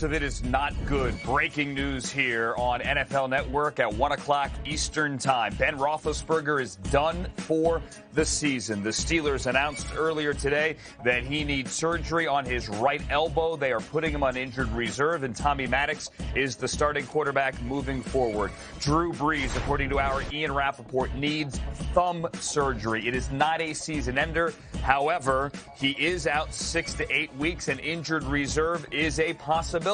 Of it is not good. Breaking news here on NFL Network at 1 o'clock Eastern Time. Ben Roethlisberger is done for the season. The Steelers announced earlier today that he needs surgery on his right elbow. They are putting him on injured reserve, and Tommy Maddox is the starting quarterback moving forward. Drew Brees, according to our Ian Rappaport, needs thumb surgery. It is not a season ender. However, he is out 6 to 8 weeks, and injured reserve is a possibility.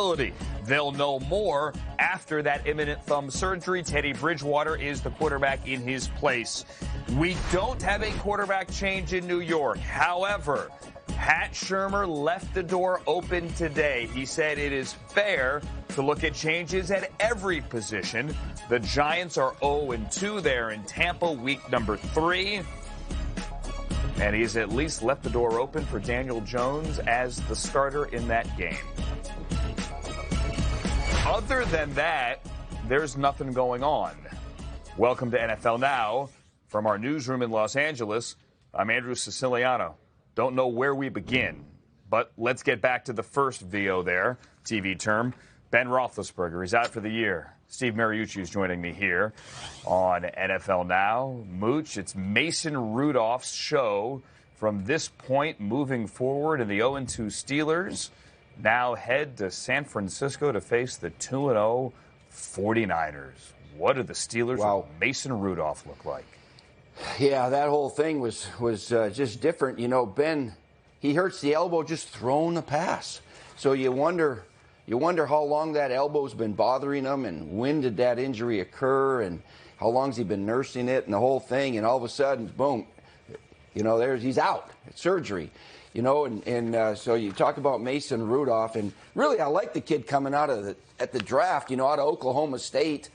They'll know more after that imminent thumb surgery. Teddy Bridgewater is the quarterback in his place. We don't have a quarterback change in New York. However, Pat Shurmur left the door open today. He said it is fair to look at changes at every position. The Giants are 0-2 there in Tampa, week number 3. And he's at least left the door open for Daniel Jones as the starter in that game. Other than that, there's nothing going on. Welcome to NFL Now. From our newsroom in Los Angeles, I'm Andrew Siciliano. Don't know where we begin, but let's get back to the first VO there, TV term. Ben Roethlisberger is out for the year. Steve Mariucci is joining me here on NFL Now. Mooch, it's Mason Rudolph's show from this point moving forward, and the 0-2 Steelers now head to San Francisco to face the 2-0 49ers. What do the Steelers with Mason Rudolph look like? Yeah, that whole thing was just different. You know, Ben, he hurts the elbow just throwing a pass. So you wonder how long that elbow's been bothering him, and when did that injury occur, and how long's he been nursing it, and the whole thing, and all of a sudden, boom, you know, he's out. It's surgery. You know, and so you talk about Mason Rudolph, and really I like the kid coming out of at the draft, you know, out of Oklahoma State.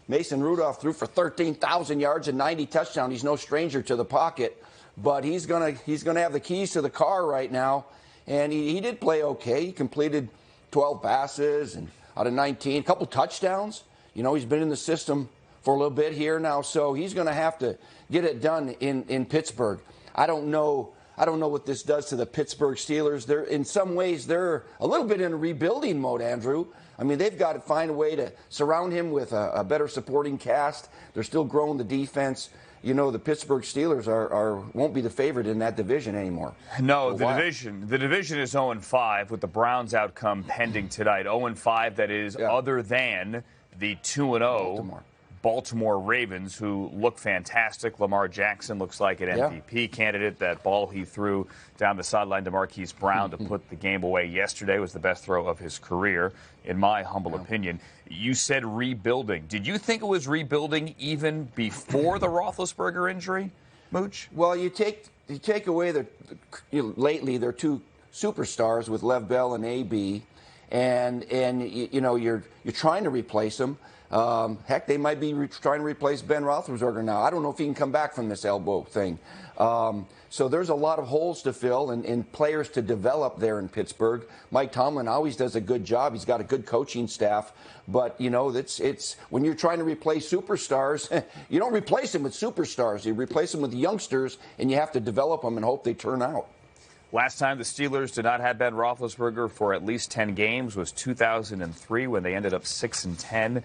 Mason Rudolph threw for 13,000 yards and 90 touchdowns. He's no stranger to the pocket, but he's gonna have the keys to the car right now, and he did play okay. He completed 12 passes and out of 19, a couple touchdowns. You know, he's been in the system for a little bit here now, so he's going to have to get it done in Pittsburgh. I don't know what this does to the Pittsburgh Steelers. In some ways, they're a little bit in a rebuilding mode, Andrew. I mean, they've got to find a way to surround him with a better supporting cast. They're still growing the defense. You know, the Pittsburgh Steelers won't be the favorite in that division anymore. No, the division is 0-5 with the Browns outcome pending tonight. 0-5, that is, other than the 2-0 Baltimore Ravens, who look fantastic. Lamar Jackson looks like an MVP candidate. That ball he threw down the sideline to Marquise Brown to put the game away yesterday was the best throw of his career, in my humble opinion. You said rebuilding. Did you think it was rebuilding even before the Roethlisberger injury, Mooch? Well, you take away lately their two superstars with Lev Bell and AB, and you know you're trying to replace them. Heck, they might be trying to replace Ben Roethlisberger now. I don't know if he can come back from this elbow thing. So there's a lot of holes to fill and players to develop there in Pittsburgh. Mike Tomlin always does a good job. He's got a good coaching staff. But, you know, it's when you're trying to replace superstars, you don't replace them with superstars. You replace them with youngsters, and you have to develop them and hope they turn out. Last time the Steelers did not have Ben Roethlisberger for at least 10 games was 2003, when they ended up 6-10.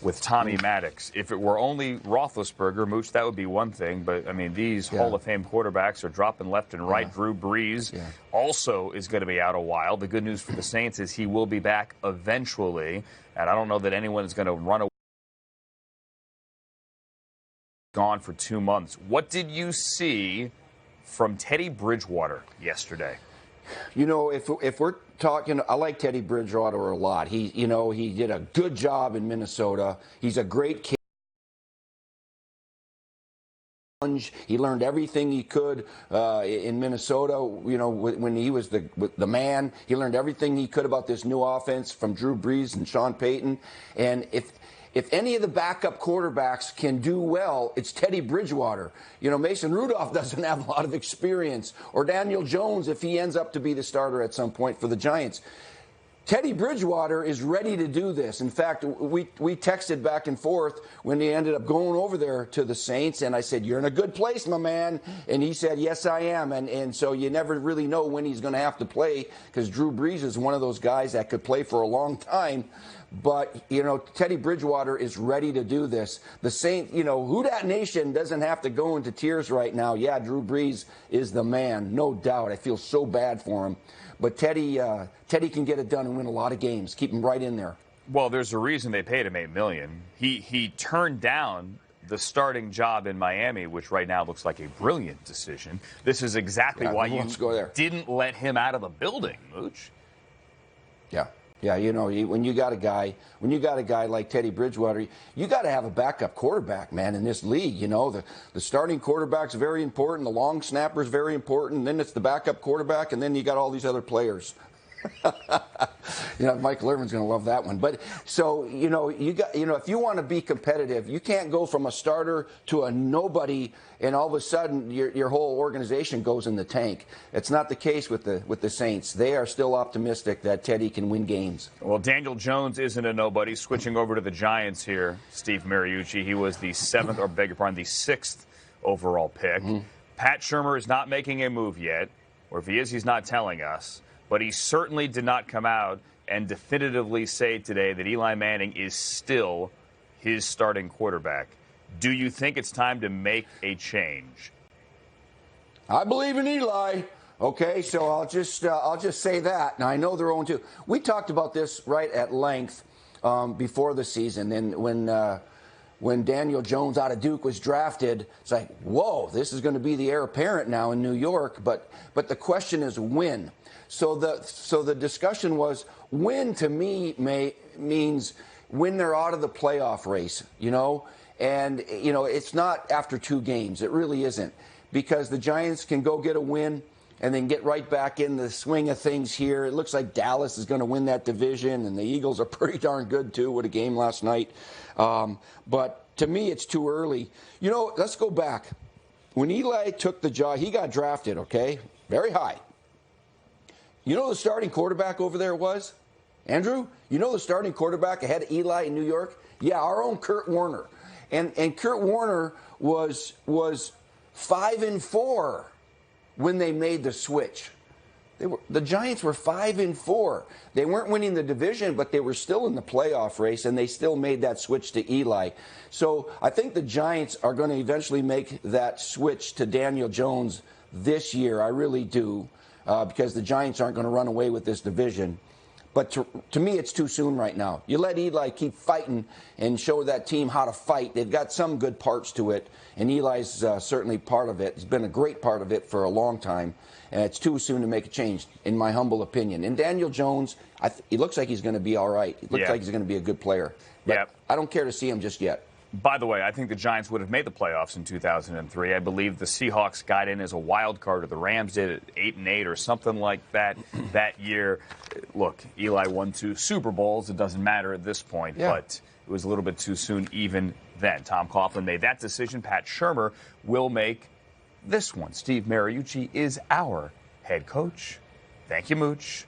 With Tommy Maddox. If it were only Roethlisberger, Mooch, that would be one thing. But, I mean, these Hall of Fame quarterbacks are dropping left and right. Drew Brees also is going to be out a while. The good news for the Saints is he will be back eventually. And I don't know that anyone is going to run away. Gone for 2 months. What did you see from Teddy Bridgewater yesterday? You know, if we're talking, I like Teddy Bridgewater a lot. He did a good job in Minnesota. He's a great kid. He learned everything he could in Minnesota. You know, when he was the man, he learned everything he could about this new offense from Drew Brees and Sean Payton. And if any of the backup quarterbacks can do well, it's Teddy Bridgewater. You know, Mason Rudolph doesn't have a lot of experience, or Daniel Jones if he ends up to be the starter at some point for the Giants. Teddy Bridgewater is ready to do this. In fact, we texted back and forth when he ended up going over there to the Saints, and I said, "You're in a good place, my man." And he said, "Yes, I am." And so you never really know when he's going to have to play, because Drew Brees is one of those guys that could play for a long time. But, Teddy Bridgewater is ready to do this. The Saints, Who Dat Nation doesn't have to go into tears right now. Yeah, Drew Brees is the man, no doubt. I feel so bad for him. But Teddy can get it done and win a lot of games. Keep him right in there. Well, there's a reason they paid him $8 million. He turned down the starting job in Miami, which right now looks like a brilliant decision. This is exactly why you didn't let him out of the building, Mooch. Yeah. Yeah, when you got a guy like Teddy Bridgewater, you got to have a backup quarterback, man, in this league. The starting quarterback's very important, the long snapper's very important, and then it's the backup quarterback, and then you got all these other players. Michael Irvin's going to love that one. But so if you want to be competitive, you can't go from a starter to a nobody, and all of a sudden your whole organization goes in the tank. It's not the case with the Saints. They are still optimistic that Teddy can win games. Well, Daniel Jones isn't a nobody. Switching over to the Giants here, Steve Mariucci. He was the the sixth overall pick. Mm-hmm. Pat Shurmur is not making a move yet, or if he is, he's not telling us. But he certainly did not come out and definitively say today that Eli Manning is still his starting quarterback. Do you think it's time to make a change? I believe in Eli. Okay, so I'll just say that. Now, I know they're 0-2. We talked about this right at length before the season, and when Daniel Jones out of Duke was drafted, it's like, whoa, this is going to be the heir apparent now in New York. But the question is when. So the discussion was when, to me, means when they're out of the playoff race, and it's not after 2 games. It really isn't, because the Giants can go get a win and then get right back in the swing of things here. It looks like Dallas is going to win that division, and the Eagles are pretty darn good too with a game last night. But to me, it's too early. Let's go back. When Eli took the job, he got drafted, okay, very high. The starting quarterback over there was? Andrew? The starting quarterback ahead of Eli in New York? Yeah, our own Kurt Warner. And Kurt Warner was 5-4 when they made the switch. The Giants were 5-4. They weren't winning the division, but they were still in the playoff race, and they still made that switch to Eli. So I think the Giants are going to eventually make that switch to Daniel Jones this year. I really do. Because the Giants aren't going to run away with this division. But to me, it's too soon right now. You let Eli keep fighting and show that team how to fight. They've got some good parts to it, and Eli's certainly part of it. He's been a great part of it for a long time, and it's too soon to make a change, in my humble opinion. And Daniel Jones, he looks like he's going to be all right. He looks like he's going to be a good player. But I don't care to see him just yet. By the way, I think the Giants would have made the playoffs in 2003. I believe the Seahawks got in as a wild card, or the Rams did at 8-8 or something like that that year. Look, Eli won 2 Super Bowls. It doesn't matter at this point, but it was a little bit too soon even then. Tom Coughlin made that decision. Pat Shurmur will make this one. Steve Mariucci is our head coach. Thank you, Mooch.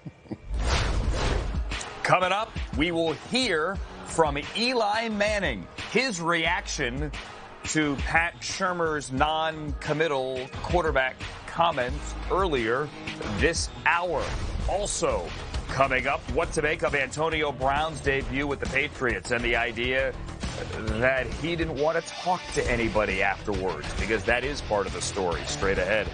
Coming up, we will hear from Eli Manning, his reaction to Pat Shurmur's non-committal quarterback comments earlier this hour. Also, coming up, what to make of Antonio Brown's debut with the Patriots and the idea that he didn't want to talk to anybody afterwards, because that is part of the story. Straight ahead.